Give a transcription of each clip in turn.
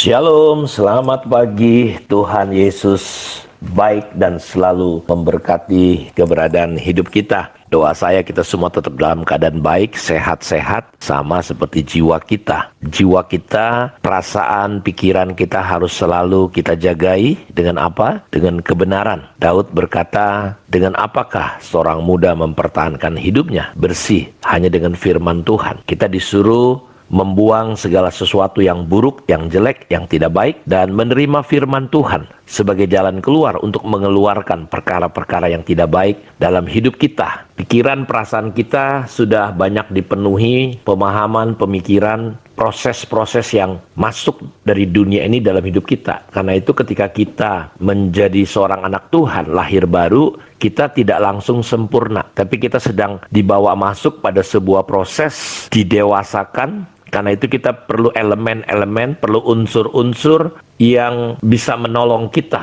Shalom, selamat pagi. Tuhan Yesus baik dan selalu memberkati keberadaan hidup kita. Doa saya kita semua tetap dalam keadaan baik, sehat-sehat, sama seperti jiwa kita. Jiwa kita, perasaan, pikiran kita harus selalu kita jagai dengan apa? Dengan kebenaran. Daud berkata, dengan apakah seorang muda mempertahankan hidupnya? Bersih, hanya dengan firman Tuhan. Kita disuruh membuang segala sesuatu yang buruk, yang jelek, yang tidak baik, dan menerima firman Tuhan sebagai jalan keluar untuk mengeluarkan perkara-perkara yang tidak baik dalam hidup kita. Pikiran, perasaan kita sudah banyak dipenuhi pemahaman, pemikiran, proses-proses yang masuk dari dunia ini dalam hidup kita. Karena itu ketika kita menjadi seorang anak Tuhan, lahir baru, kita tidak langsung sempurna, tapi kita sedang dibawa masuk pada sebuah proses didewasakan. Karena itu kita perlu elemen-elemen, perlu unsur-unsur yang bisa menolong kita.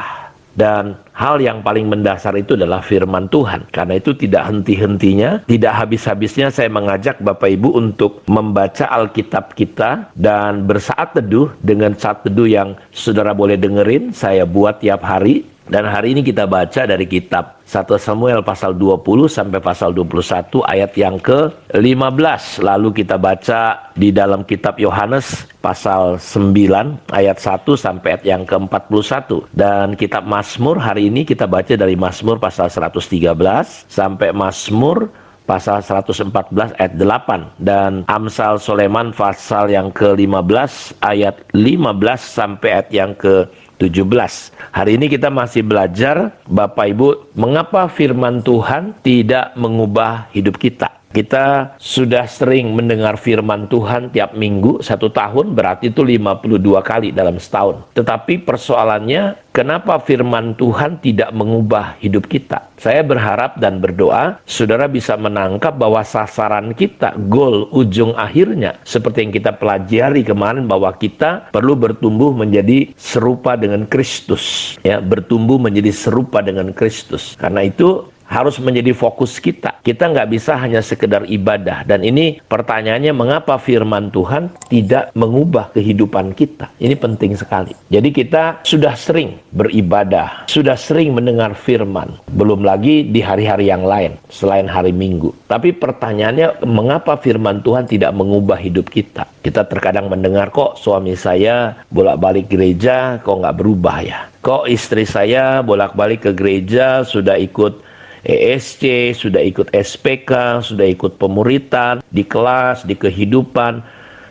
Dan hal yang paling mendasar itu adalah firman Tuhan. Karena itu tidak henti-hentinya, tidak habis-habisnya saya mengajak Bapak Ibu untuk membaca Alkitab kita dan bersaat teduh dengan saat teduh yang saudara boleh dengerin, saya buat tiap hari. Dan hari ini kita baca dari kitab 1 Samuel pasal 20 sampai pasal 21 ayat yang ke-15. Lalu kita baca di dalam kitab Yohanes pasal 9 ayat 1 sampai ayat yang ke-41. Dan kitab Mazmur hari ini kita baca dari Mazmur pasal 113 sampai Mazmur pasal 114 ayat 8. Dan Amsal Soleman pasal yang ke-15 ayat 15 sampai ayat yang ke-17. Hari ini kita masih belajar, Bapak Ibu, mengapa firman Tuhan tidak mengubah hidup kita. Kita sudah sering mendengar firman Tuhan tiap minggu, 1 tahun berarti itu 52 kali dalam setahun. Tetapi persoalannya, kenapa firman Tuhan tidak mengubah hidup kita? Saya berharap dan berdoa, saudara bisa menangkap bahwa sasaran kita, goal, ujung akhirnya, seperti yang kita pelajari kemarin, bahwa kita perlu bertumbuh menjadi serupa dengan Kristus. Ya, bertumbuh menjadi serupa dengan Kristus. Karena itu, harus menjadi fokus kita. Kita nggak bisa hanya sekedar ibadah. Dan ini pertanyaannya, mengapa firman Tuhan tidak mengubah kehidupan kita? Ini penting sekali. Jadi kita sudah sering beribadah, sudah sering mendengar firman. Belum lagi di hari-hari yang lain, selain hari Minggu. Tapi pertanyaannya, mengapa firman Tuhan tidak mengubah hidup kita? Kita terkadang mendengar, kok suami saya bolak-balik gereja, kok nggak berubah ya? Kok istri saya bolak-balik ke gereja, sudah ikut ESC, sudah ikut SPK, sudah ikut pemuritan, di kelas, di kehidupan,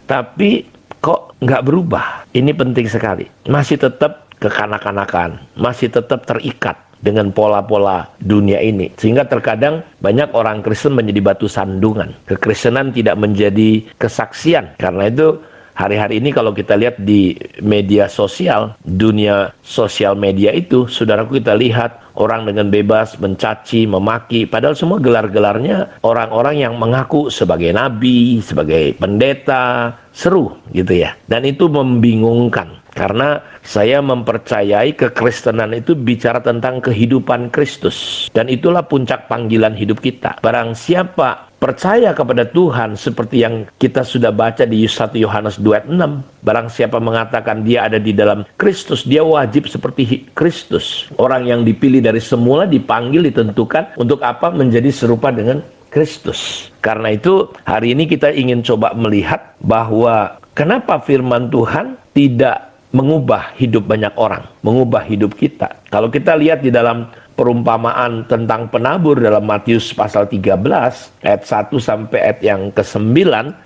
tapi kok nggak berubah? Ini penting sekali. Masih tetap kekanak-kanakan, masih tetap terikat dengan pola-pola dunia ini. Sehingga terkadang banyak orang Kristen menjadi batu sandungan. Kekristenan tidak menjadi kesaksian. Karena itu hari-hari ini kalau kita lihat di media sosial, dunia sosial media itu, saudaraku, kita lihat orang dengan bebas mencaci, memaki, padahal semua gelar-gelarnya orang-orang yang mengaku sebagai nabi, sebagai pendeta, seru gitu ya. Dan itu membingungkan, karena saya mempercayai kekristenan itu bicara tentang kehidupan Kristus. Dan itulah puncak panggilan hidup kita. Barang siapa percaya kepada Tuhan seperti yang kita sudah baca di 1 Yohanes 2 ayat 6. Barang siapa mengatakan dia ada di dalam Kristus, dia wajib seperti Kristus. Orang yang dipilih dari semula dipanggil, ditentukan untuk apa? Menjadi serupa dengan Kristus. Karena itu hari ini kita ingin coba melihat bahwa kenapa firman Tuhan tidak mengubah hidup banyak orang, mengubah hidup kita. Kalau kita lihat di dalam perumpamaan tentang penabur dalam Matius pasal 13 ayat 1 sampai ayat yang ke-9,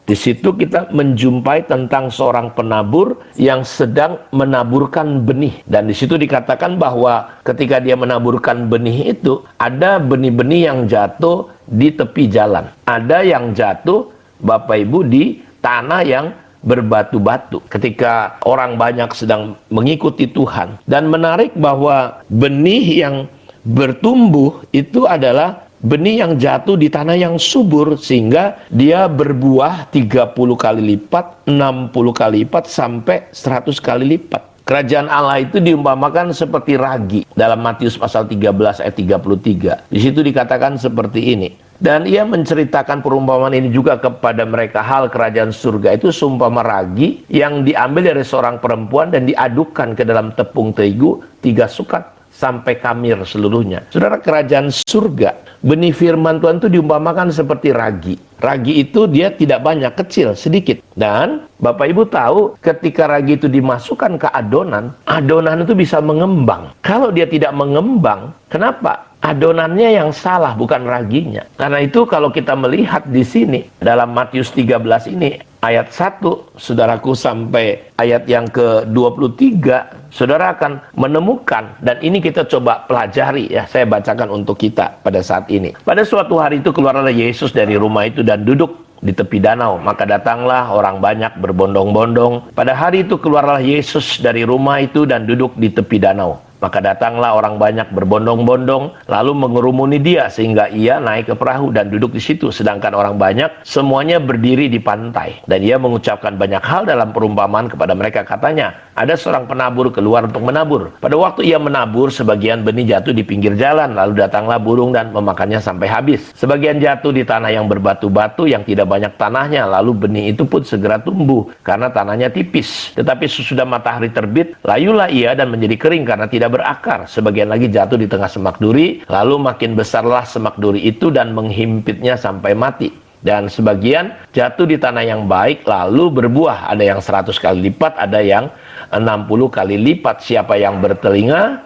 di situ kita menjumpai tentang seorang penabur yang sedang menaburkan benih. Dan di situ dikatakan bahwa ketika dia menaburkan benih itu, ada benih-benih yang jatuh di tepi jalan. Ada yang jatuh, Bapak Ibu, di tanah yang berbatu-batu ketika orang banyak sedang mengikuti Tuhan. Dan menarik bahwa benih yang bertumbuh itu adalah benih yang jatuh di tanah yang subur, sehingga dia berbuah 30 kali lipat, 60 kali lipat, sampai 100 kali lipat. Kerajaan Allah itu diumpamakan seperti ragi dalam Matius pasal 13 ayat 33. Di situ dikatakan seperti ini. Dan ia menceritakan perumpamaan ini juga kepada mereka. Hal kerajaan surga itu seumpama ragi yang diambil dari seorang perempuan dan diadukkan ke dalam tepung terigu 3 sukat sampai kamir seluruhnya. Saudara, kerajaan surga, benih firman Tuhan itu diumpamakan seperti ragi. Ragi itu dia tidak banyak, kecil, sedikit. Dan Bapak Ibu tahu ketika ragi itu dimasukkan ke adonan, adonan itu bisa mengembang. Kalau dia tidak mengembang, kenapa? Adonannya yang salah, bukan raginya. Karena itu kalau kita melihat di sini dalam Matius 13 ini ayat 1, saudaraku, sampai ayat yang ke-23, saudara akan menemukan, dan ini kita coba pelajari ya, saya bacakan untuk kita pada saat ini. Pada suatu hari itu keluarlah Yesus dari rumah itu dan duduk di tepi danau, maka datanglah orang banyak berbondong-bondong. Pada hari itu keluarlah Yesus dari rumah itu dan duduk di tepi danau. Maka datanglah orang banyak berbondong-bondong, lalu mengerumuni dia, sehingga ia naik ke perahu dan duduk di situ. Sedangkan orang banyak semuanya berdiri di pantai. Dan ia mengucapkan banyak hal dalam perumpamaan kepada mereka. Katanya, ada seorang penabur keluar untuk menabur. Pada waktu ia menabur, sebagian benih jatuh di pinggir jalan. Lalu datanglah burung dan memakannya sampai habis. Sebagian jatuh di tanah yang berbatu-batu, yang tidak banyak tanahnya. Lalu benih itu pun segera tumbuh, karena tanahnya tipis. Tetapi sesudah matahari terbit, layulah ia dan menjadi kering karena tidak berakar. Sebagian lagi jatuh di tengah semak duri, lalu makin besarlah semak duri itu dan menghimpitnya sampai mati. Dan sebagian jatuh di tanah yang baik, lalu berbuah. Ada yang 100 kali lipat, ada yang 60 kali lipat. Siapa yang bertelinga,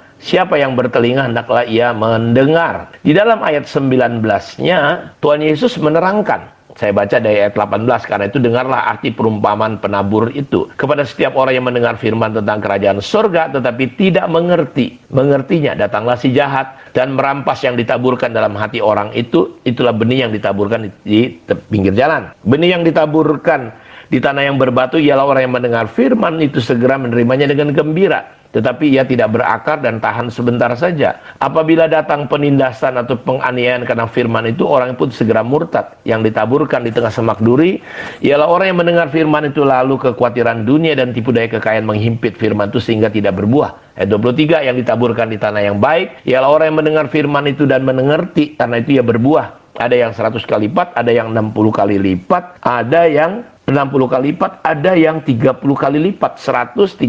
hendaklah ia mendengar. Di dalam ayat 19-nya, Tuhan Yesus menerangkan. Saya baca dari ayat 18, karena itu dengarlah arti perumpamaan penabur itu. Kepada setiap orang yang mendengar firman tentang kerajaan surga, tetapi tidak mengertinya, datanglah si jahat dan merampas yang ditaburkan dalam hati orang itu. Itulah benih yang ditaburkan di pinggir jalan. Benih yang ditaburkan di tanah yang berbatu ialah orang yang mendengar firman itu segera menerimanya dengan gembira. Tetapi ia tidak berakar dan tahan sebentar saja. Apabila datang penindasan atau penganiayaan karena firman itu, orang pun segera murtad. Yang ditaburkan di tengah semak duri ialah orang yang mendengar firman itu, lalu kekhawatiran dunia dan tipu daya kekayaan menghimpit firman itu sehingga tidak berbuah. Ayat 23, yang ditaburkan di tanah yang baik ialah orang yang mendengar firman itu dan mengerti, karena itu ia berbuah. Ada yang 100 kali lipat, ada yang 60 kali lipat, ada yang 60 kali lipat, ada yang 30 kali lipat, 130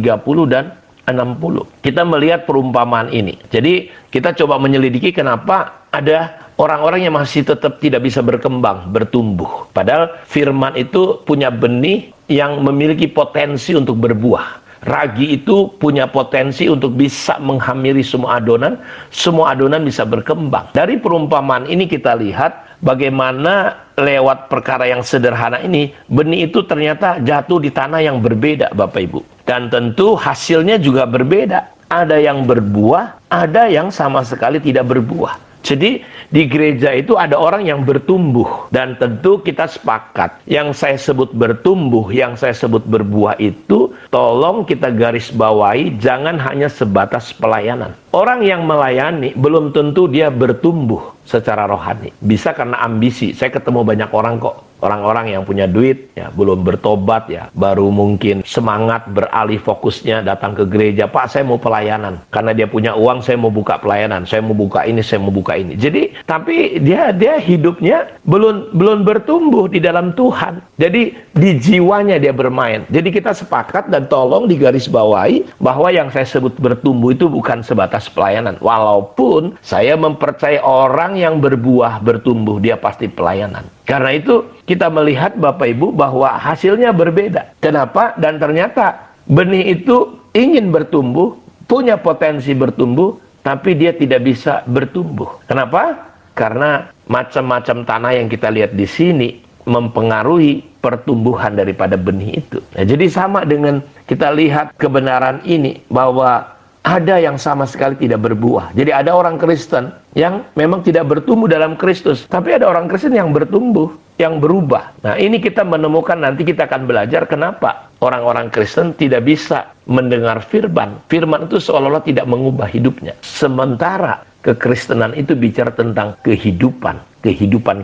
dan 60. Kita melihat perumpamaan ini. Jadi kita coba menyelidiki kenapa ada orang-orang yang masih tetap tidak bisa berkembang, bertumbuh. Padahal firman itu punya benih yang memiliki potensi untuk berbuah. Ragi itu punya potensi untuk bisa menghamiri semua adonan bisa berkembang. Dari perumpamaan ini kita lihat bagaimana lewat perkara yang sederhana ini, benih itu ternyata jatuh di tanah yang berbeda, Bapak Ibu. Dan tentu hasilnya juga berbeda. Ada yang berbuah, ada yang sama sekali tidak berbuah. Jadi di gereja itu ada orang yang bertumbuh. Dan tentu kita sepakat, yang saya sebut bertumbuh, yang saya sebut berbuah itu, tolong kita garis bawahi, jangan hanya sebatas pelayanan. Orang yang melayani belum tentu dia bertumbuh secara rohani. Bisa karena ambisi. Saya ketemu banyak orang kok, orang-orang yang punya duit, ya belum bertobat, ya baru mungkin semangat beralih fokusnya datang ke gereja. Pak, saya mau pelayanan. Karena dia punya uang, saya mau buka pelayanan. Saya mau buka ini, saya mau buka ini. Jadi, tapi dia hidupnya belum bertumbuh di dalam Tuhan. Jadi di jiwanya dia bermain. Jadi kita sepakat dan tolong digarisbawahi bahwa yang saya sebut bertumbuh itu bukan sebatas pelayanan. Walaupun saya mempercayai orang yang berbuah bertumbuh, dia pasti pelayanan. Karena itu kita melihat Bapak Ibu bahwa hasilnya berbeda. Kenapa? Dan ternyata benih itu ingin bertumbuh, punya potensi bertumbuh, tapi dia tidak bisa bertumbuh. Kenapa? Karena macam-macam tanah yang kita lihat di sini mempengaruhi pertumbuhan daripada benih itu. Nah, jadi sama dengan kita lihat kebenaran ini bahwa ada yang sama sekali tidak berbuah. Jadi ada orang Kristen yang memang tidak bertumbuh dalam Kristus, tapi ada orang Kristen yang bertumbuh, yang berubah. Nah, ini kita menemukan, nanti kita akan belajar kenapa orang-orang Kristen tidak bisa mendengar firman. Firman itu seolah-olah tidak mengubah hidupnya. Sementara kekristenan itu bicara tentang kehidupan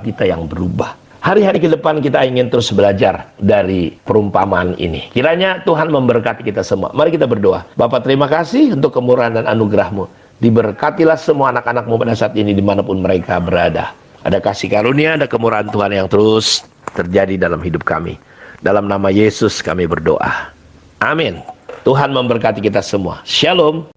kita yang berubah. Hari-hari ke depan kita ingin terus belajar dari perumpamaan ini. Kiranya Tuhan memberkati kita semua. Mari kita berdoa. Bapa, terima kasih untuk kemurahan dan anugerah-Mu. Diberkatilah semua anak-anak-Mu pada saat ini dimanapun mereka berada. Ada kasih karunia, ada kemurahan Tuhan yang terus terjadi dalam hidup kami. Dalam nama Yesus kami berdoa. Amin. Tuhan memberkati kita semua. Shalom.